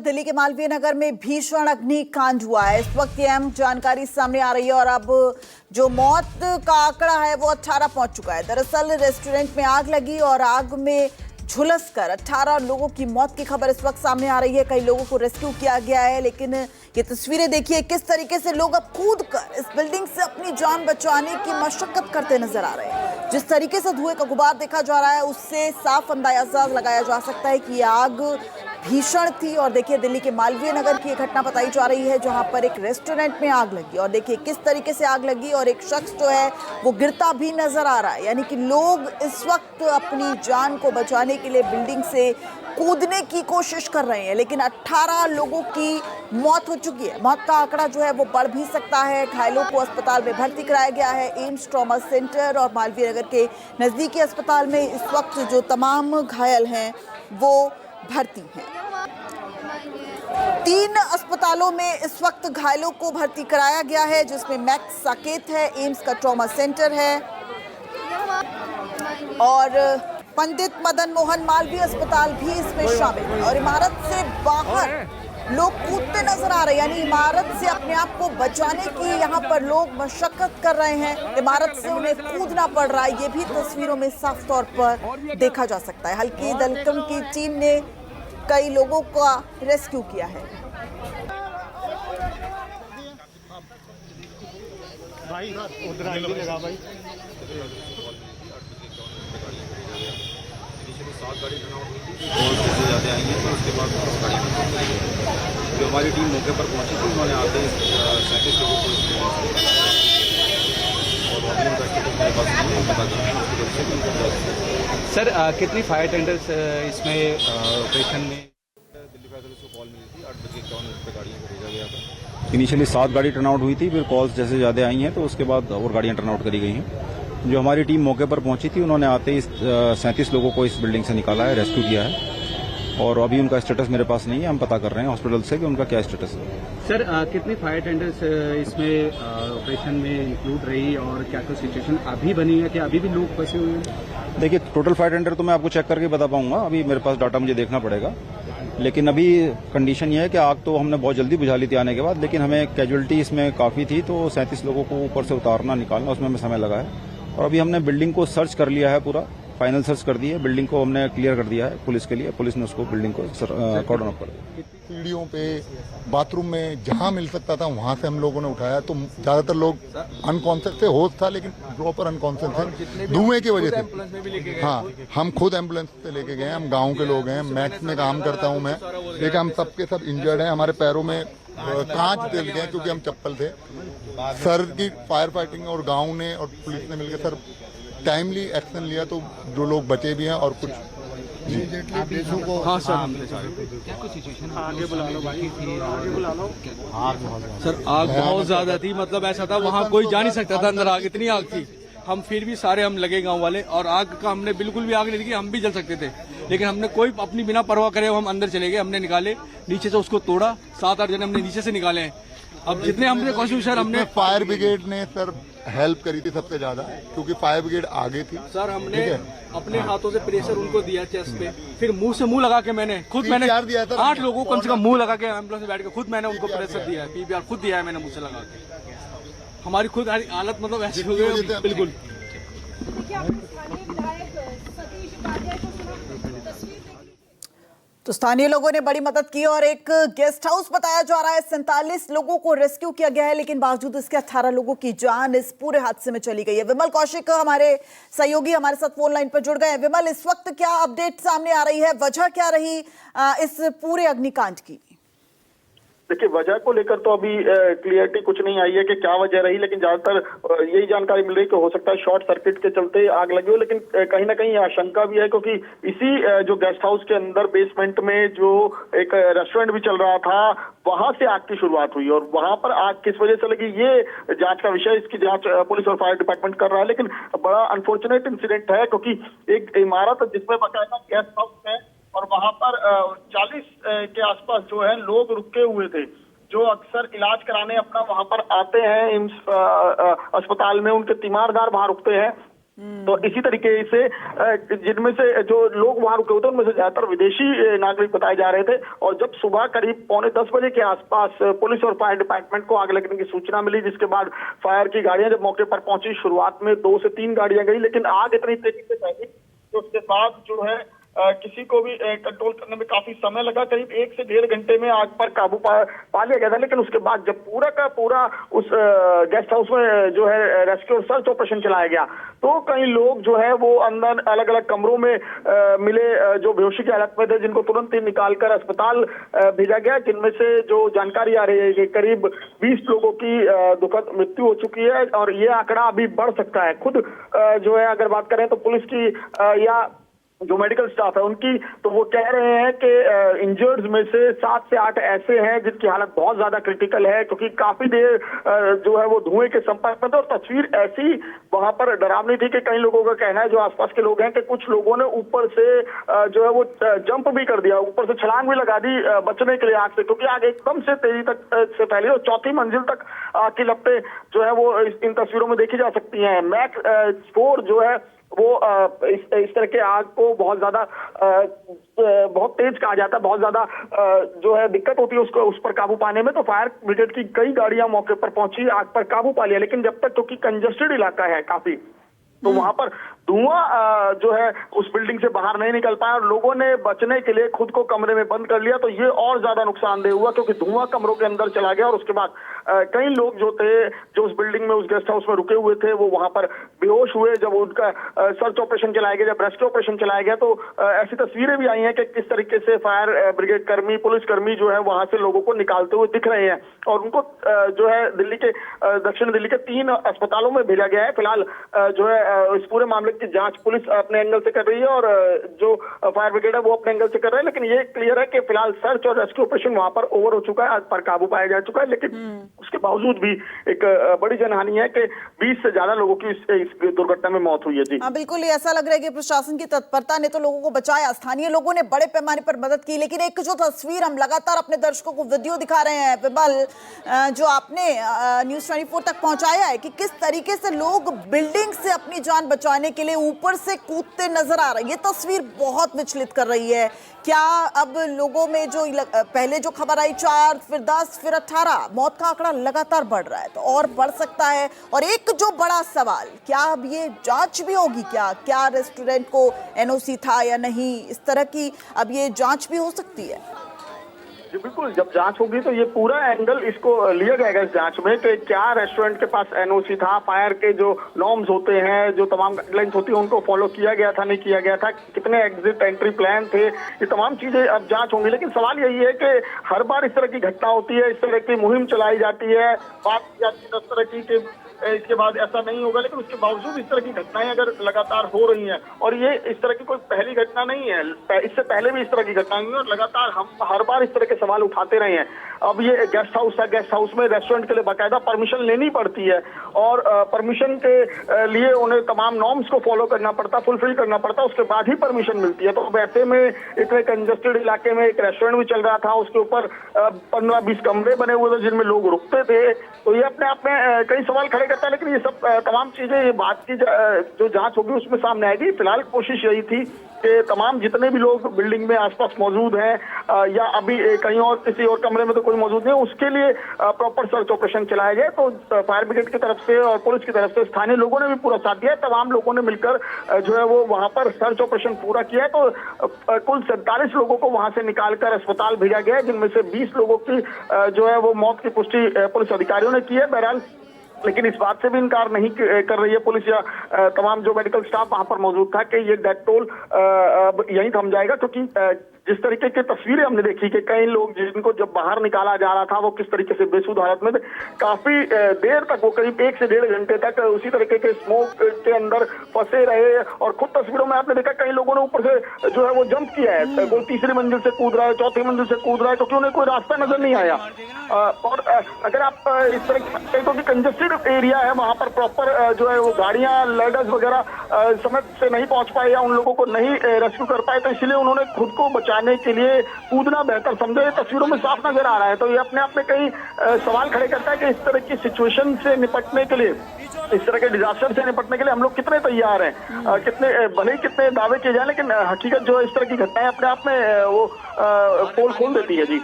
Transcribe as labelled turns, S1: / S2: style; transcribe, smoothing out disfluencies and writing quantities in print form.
S1: दिल्ली के मालवीय नगर में भीषण अग्निकांड हुआ है। इस वक्त ये अहम जानकारी सामने आ रही है और अब जो मौत का आंकड़ा है वो 18 पहुंच चुका है। दरअसल रेस्टोरेंट में आग लगी और आग में झुलसकर 18 लोगों की मौत की खबर इस वक्त सामने आ रही है। कई लोगों को रेस्क्यू किया गया है, लेकिन ये तस्वीरें देखिए किस तरीके से लोग अब कूदकर इस बिल्डिंग से अपनी जान बचाने की मशक्कत करते नजर आ रहे हैं। जिस तरीके से धुएं का गुबार देखा जा रहा है उससे साफ अंदाजा लगाया जा सकता है कि ये आग भीषण थी। और देखिए दिल्ली के मालवीय नगर की एक घटना बताई जा रही है जहां पर एक रेस्टोरेंट में आग लगी और देखिए किस तरीके से आग लगी और एक शख्स जो है वो गिरता भी नजर आ रहा है। यानी कि लोग इस वक्त अपनी जान को बचाने के लिए बिल्डिंग से कूदने की कोशिश कर रहे हैं, लेकिन 18 लोगों की मौत हो चुकी है। मौत का आंकड़ा जो है वो बढ़ भी सकता है। घायलों को अस्पताल में भर्ती कराया गया है। एम्स ट्रॉमा सेंटर और मालवीय नगर के नजदीकी अस्पताल में इस वक्त जो तमाम घायल हैं वो भर्ती हैं। 3 अस्पतालों में इस वक्त घायलों को भर्ती कराया गया है, जिसमें मैक्स साकेत है, एम्स का ट्रॉमा सेंटर है और पंडित मदन मोहन मालवीय अस्पताल भी इसमें शामिल है। और इमारत से बाहर लोग कूदते नजर आ रहे हैं, यानी इमारत से अपने आप को बचाने की यहाँ पर लोग मशक्कत कर रहे हैं। इमारत से उन्हें कूदना पड़ रहा है, ये भी तस्वीरों में साफ तौर पर देखा जा सकता है। हल्की दलकम की टीम ने कई लोगों का रेस्क्यू किया है।
S2: भाई उधर आगे लगा भाई।
S3: 7 गाड़ी टर्नआउट हुई थी और जैसे ज़्यादा आई हैं तो उसके बाद गाड़ी जो हमारी टीम मौके पर पहुंची थी उन्होंने आते ही 37 लोगों को और अभी उनका स्टेटस मेरे पास नहीं है, पता करना है उसकी वजह से।
S4: सर कितनी फायर टेंडर्स इसमें ऑपरेशन में?
S3: दिल्ली फायर सर्विस को कॉल मिली थी 8:51 पे गाड़ियों को भेजा गया था। इनिशियली 7 गाड़ी टर्नआउट हुई थी, फिर कॉल्स जैसे ज़्यादा आई हैं तो उसके बाद और गाड़ियाँ टर्नआउट करी गई हैं। जो हमारी टीम मौके पर पहुंची थी उन्होंने आते ही 37 लोगों को इस बिल्डिंग से निकाला है, रेस्क्यू किया है और अभी उनका स्टेटस मेरे पास नहीं है। हम पता कर रहे हैं हॉस्पिटल से कि उनका क्या स्टेटस है।
S4: सर कितनी फायर टेंडर्स इसमें ऑपरेशन में इंक्लूड रही और क्या क्या सिचुएशन अभी बनी है, क्या अभी भी लोग फंसे हुए हैं?
S3: देखिए टोटल फायर टेंडर तो मैं आपको चेक करके बता पाऊंगा, अभी मेरे पास डाटा मुझे देखना पड़ेगा। लेकिन अभी कंडीशन ये है कि आग तो हमने बहुत जल्दी बुझा ली थी आने के बाद, लेकिन हमें कैजुअलिटी इसमें काफ़ी थी तो 37 लोगों को ऊपर से उतारना निकालना उसमें हमें समय लगा है। और अभी हमने बिल्डिंग को सर्च कर लिया है, पूरा फाइनल सर्च कर दी है, बिल्डिंग को हमने क्लियर कर दिया है पुलिस के लिए। पुलिस ने उसको बिल्डिंग को कॉर्डन ऑफ कर दिया।
S2: सीढ़ियों पे बाथरूम में जहां मिल सकता था वहां से हम लोगों ने उठाया, तो ज्यादातर लोग अनकॉन्शियस थे, होश था लेकिन प्रॉपर अनकॉन्शियस थे धुएं की वजह से। हाँ, हम खुद एम्बुलेंस से लेके गए, हम गाँव के लोग हैं, मैक्स में काम करता हूँ मैं, लेकिन हम सबके सब इंजर्ड हैं। हमारे पैरों में कांच दिल गए क्योंकि हम चप्पल थे। सर की फायर फाइटिंग और गांव ने और पुलिस ने मिलकर सर टाइमली एक्शन लिया तो जो लोग बचे भी हैं और कुछ को। हाँ सर,
S4: क्या कुछ सिचुएशन आगे बुला लो, बाकी थी आगे बुला लो।
S5: सर आग बहुत ज्यादा थी, मतलब ऐसा था वहाँ कोई जा नहीं सकता था अंदर, आग इतनी आग थी। हम फिर भी सारे हम लगे गांव वाले और आग का हमने बिल्कुल भी आग नहीं देखी, हम भी जल सकते थे लेकिन हमने कोई अपनी बिना परवाह करे हम अंदर चले गए। हमने निकाले नीचे से, उसको तोड़ा, 7-8 जने हमने नीचे से निकाले हैं। अब जितने हमने कोशिश सर हमने
S2: फायर ब्रिगेड ने सर हेल्प करी थी सबसे ज्यादा, क्योंकि फायर ब्रिगेड आगे थी
S5: सर। हमने अपने हाथों से प्रेशर उनको दिया चेस्ट पे, फिर मुंह से मुंह लगा के मैंने 8 लोगों को कम से कम मुंह लगा के एम्बुलेंस में बैठ के खुद मैंने उनको प्रेशर दिया है, पीपीआर खुद दिया है मैंने मुंह से लगा के। हमारी खुद हालत मतलब ऐसी हो गई बिल्कुल।
S1: तो स्थानीय लोगों ने बड़ी मदद की और एक गेस्ट हाउस बताया जा रहा है 47 लोगों को रेस्क्यू किया गया है, लेकिन बावजूद इसके 18 लोगों की जान इस पूरे हादसे में चली गई है। विमल कौशिक हमारे सहयोगी हमारे साथ फोन लाइन पर जुड़ गए हैं। विमल, इस वक्त क्या अपडेट सामने आ रही है, वजह क्या रही इस पूरे अग्निकांड की?
S6: देखिए वजह को लेकर तो अभी क्लियरिटी कुछ नहीं आई है कि क्या वजह रही, लेकिन ज्यादातर यही जानकारी मिल रही है कि हो सकता है शॉर्ट सर्किट के चलते आग लगी हो। लेकिन कहीं ना कहीं आशंका भी है क्योंकि इसी जो गेस्ट हाउस के अंदर बेसमेंट में जो एक रेस्टोरेंट भी चल रहा था वहां से आग की शुरुआत हुई और वहां पर आग किस वजह से लगी ये जांच का विषय, इसकी जांच पुलिस और फायर डिपार्टमेंट कर रहा है। लेकिन बड़ा अनफॉर्चुनेट इंसिडेंट है क्योंकि एक इमारत जिसमें बकायदा गेस्ट हाउस है और वहां पर 40 के आसपास जो है लोग रुके हुए थे जो अक्सर इलाज कराने अपना वहां पर आते हैं। एम्स अस्पताल में उनके तीमारदार वहां रुकते हैं तो इसी तरीके से जिनमें से जो लोग वहां रुके होते उनमें से ज्यादातर विदेशी नागरिक बताए जा रहे थे। और जब सुबह करीब 9:45 बजे के आसपास पुलिस और फायर डिपार्टमेंट को आग लगने की सूचना मिली, जिसके बाद फायर की गाड़ियां जब मौके पर पहुंची, शुरुआत में 2 से 3 गाड़ियां गई, लेकिन आग इतनी तेजी से फैली तो उसके बाद जो है किसी को भी कंट्रोल करने में काफी समय लगा। करीब 1 से 1.5 घंटे में आग पर काबू पा लिया गया था। लेकिन उसके बाद जब पूरा का पूरा उस गेस्ट हाउस में जो है रेस्क्यू और सर्च ऑपरेशन चलाया गया, तो कई लोग जो है वो अंदर अलग अलग कमरों में मिले, जो बेहोशी की हालत में थे, जिनको तुरंत ही निकालकर अस्पताल भेजा गया, जिनमें से जो जानकारी आ रही है कि करीब 20 लोगों की दुखद मृत्यु हो चुकी है और ये आंकड़ा अभी बढ़ सकता है। खुद जो है अगर बात करें तो पुलिस की या जो मेडिकल स्टाफ है उनकी, तो वो कह रहे हैं कि इंजर्ड्स में से 7 से 8 ऐसे हैं जिनकी हालत बहुत ज्यादा क्रिटिकल है, क्योंकि काफी देर जो है वो धुएं के संपर्क में थे। और तस्वीर ऐसी वहां पर डरावनी थी कि कई लोगों का कहना है, जो आसपास के लोग हैं, कि कुछ लोगों ने ऊपर से जो है वो जंप भी कर दिया, ऊपर से छलांग भी लगा दी बचने के लिए आग से, क्योंकि आग एकदम से तेजी तक से फैली और 4थी मंजिल तक आग की लपटें जो है वो इन तस्वीरों में देखी जा सकती हैं। मैक 4 जो है वो इस तरह के आग को बहुत ज्यादा बहुत तेज कहा जाता है, बहुत ज्यादा जो है दिक्कत होती है उसको उस पर काबू पाने में। तो फायर ब्रिगेड की कई गाड़ियां मौके पर पहुंची, आग पर काबू पा लिया, लेकिन जब तक क्योंकि कंजेस्टेड इलाका है काफी, तो वहां पर धुआं जो है उस बिल्डिंग से बाहर नहीं निकल पाया और लोगों ने बचने के लिए खुद को कमरे में बंद कर लिया। तो ये और ज्यादा नुकसानदेह हुआ, क्योंकि धुआं कमरों के अंदर चला गया और उसके बाद कई लोग जो थे, जो उस बिल्डिंग में, उस गेस्ट हाउस में रुके हुए थे, वो वहां पर बेहोश हुए। जब उनका सर्च ऑपरेशन चलाया गया, जब रेस्क्यू ऑपरेशन चलाया गया, तो ऐसी तस्वीरें भी आई हैं कि किस तरीके से फायर ब्रिगेड कर्मी, पुलिसकर्मी जो है वहां से लोगों को निकालते हुए दिख रहे हैं। और उनको जो है दिल्ली के दक्षिण दिल्ली के 3 अस्पतालों में भेजा गया है। फिलहाल जो है इस पूरे मामले की जांच पुलिस अपने एंगल से कर रही है और जो फायर ब्रिगेड है वो अपने एंगल से कर रहे हैं। लेकिन ये क्लियर है कि फिलहाल सर्च और रेस्क्यू ऑपरेशन वहां पर ओवर हो चुका है, आग पर काबू पाया जा चुका है। लेकिन उसके बावजूद भी एक बड़ी जनहानि है कि 20 से ज्यादा लोगों की इस दुर्घटना में मौत हुई है। जी
S1: हाँ, बिल्कुल ऐसा लग रहा है कि प्रशासन की तत्परता ने तो लोगों को बचाया, स्थानीय लोगों ने बड़े पैमाने पर मदद की। लेकिन एक जो तस्वीर हम लगातार अपने दर्शकों को वीडियो दिखा रहे हैं विमल, जो आपने न्यूज़ 24 तक पहुंचाया है, कि किस तरीके से लोग बिल्डिंग से अपनी जान बचाने के लिए ऊपर से कूदते नजर आ रहे हैं, ये तस्वीर बहुत विचलित कर रही है। क्या अब लोगों में जो पहले जो खबर आई 4, फिर 10, फिर 18, मौत का आंकड़ा लगातार बढ़ रहा है, तो और बढ़ सकता है। और एक जो बड़ा सवाल, क्या अब ये जांच भी होगी, क्या रेस्टोरेंट को एनओसी था या नहीं, इस तरह की अब ये जांच भी हो सकती है?
S6: जी बिल्कुल, जब जांच होगी तो ये पूरा एंगल इसको लिया जाएगा इस जांच में कि क्या रेस्टोरेंट के पास एनओसी था, फायर के जो नॉर्म्स होते हैं, जो तमाम गाइडलाइंस होती है, उनको फॉलो किया गया था, नहीं किया गया था, कितने एग्जिट एंट्री प्लान थे, ये तमाम चीजें अब जांच होंगी। लेकिन सवाल यही है कि हर बार इस तरह की घटना होती है, इस तरह की मुहिम चलाई जाती है, बात की जाती है 10 तरह की कि इसके बाद ऐसा नहीं होगा, लेकिन उसके बावजूद इस तरह की घटनाएं अगर लगातार हो रही हैं, और ये इस तरह की कोई पहली घटना नहीं है, इससे पहले भी इस तरह की घटनाएं हुई और लगातार हम हर बार इस तरह के सवाल उठाते रहे हैं। अब ये गेस्ट हाउस है, गेस्ट हाउस में रेस्टोरेंट के लिए बाकायदा परमिशन लेनी पड़ती है और परमिशन के लिए उन्हें तमाम नॉर्म्स को फॉलो करना पड़ता, फुलफिल करना पड़ता, उसके बाद ही परमिशन मिलती है। तो वैसे में इतने कंजेस्टेड इलाके में एक रेस्टोरेंट भी चल रहा था, उसके ऊपर 15-20 कमरे बने हुए थे जिनमें लोग रुकते थे, तो ये अपने आप में कई सवाल खड़े करता है। लेकिन ये सब तमाम चीजें, ये बात की जो जांच होगी उसमें सामने आएगी। फिलहाल कोशिश यही थी कि तमाम जितने भी लोग बिल्डिंग में आसपास मौजूद हैं या अभी कहीं और किसी और कमरे में तो कोई मौजूद नहीं, उसके लिए प्रॉपर सर्च ऑपरेशन चलाया गया। तो फायर ब्रिगेड की तरफ से और पुलिस की तरफ से स्थानीय लोगों ने भी पूरा साथ दिया, तमाम लोगों ने मिलकर जो है वो वहां पर सर्च ऑपरेशन पूरा किया है। तो कुल 47 लोगों को वहां से निकालकर अस्पताल भेजा गया, जिनमें से 20 लोगों की जो है वो मौत की पुष्टि पुलिस अधिकारियों ने की है। बहरहाल लेकिन इस बात से भी इनकार नहीं कर रही है पुलिस या तमाम जो मेडिकल स्टाफ वहां पर मौजूद था कि ये डेथ टोल यहीं थम जाएगा, क्योंकि जिस तरीके की तस्वीरें हमने देखी कि कई लोग जिनको जब बाहर निकाला जा रहा था वो किस तरीके से बेसुध हालत में थे, काफी देर तक वो करीब 1 से 1.5 घंटे तक उसी तरीके के स्मोक के अंदर फंसे रहे। और खुद तस्वीरों में आपने देखा कई लोगों ने ऊपर से जो है वो जंप किया है, कोई 3री मंजिल से कूद रहा है, 4थी मंजिल से कूद रहा है, क्योंकि उन्हें कोई रास्ता नजर नहीं आया। और अगर आप इस तरह क्योंकि कंजेस्टेड एरिया है, वहां पर प्रॉपर जो है वो गाड़ियां, लैडर्स वगैरह समय से नहीं पहुंच पाए या उन लोगों को नहीं रेस्क्यू कर पाए, तो इसलिए उन्होंने खुद को बचाने के लिए कूदना बेहतर समझा। ये तस्वीरों में साफ नजर आ रहा है। तो ये अपने आप में कई सवाल खड़े करता है कि इस तरह की सिचुएशन से निपटने के लिए इस तरह के डिजास्टर से निपटने के लिए हम लोग कितने तैयार हैं, कितने भले ही कितने दावे किए जाए, लेकिन हकीकत जो है इस तरह की घटनाएं अपने आप में वो पोल खोल देती है जी।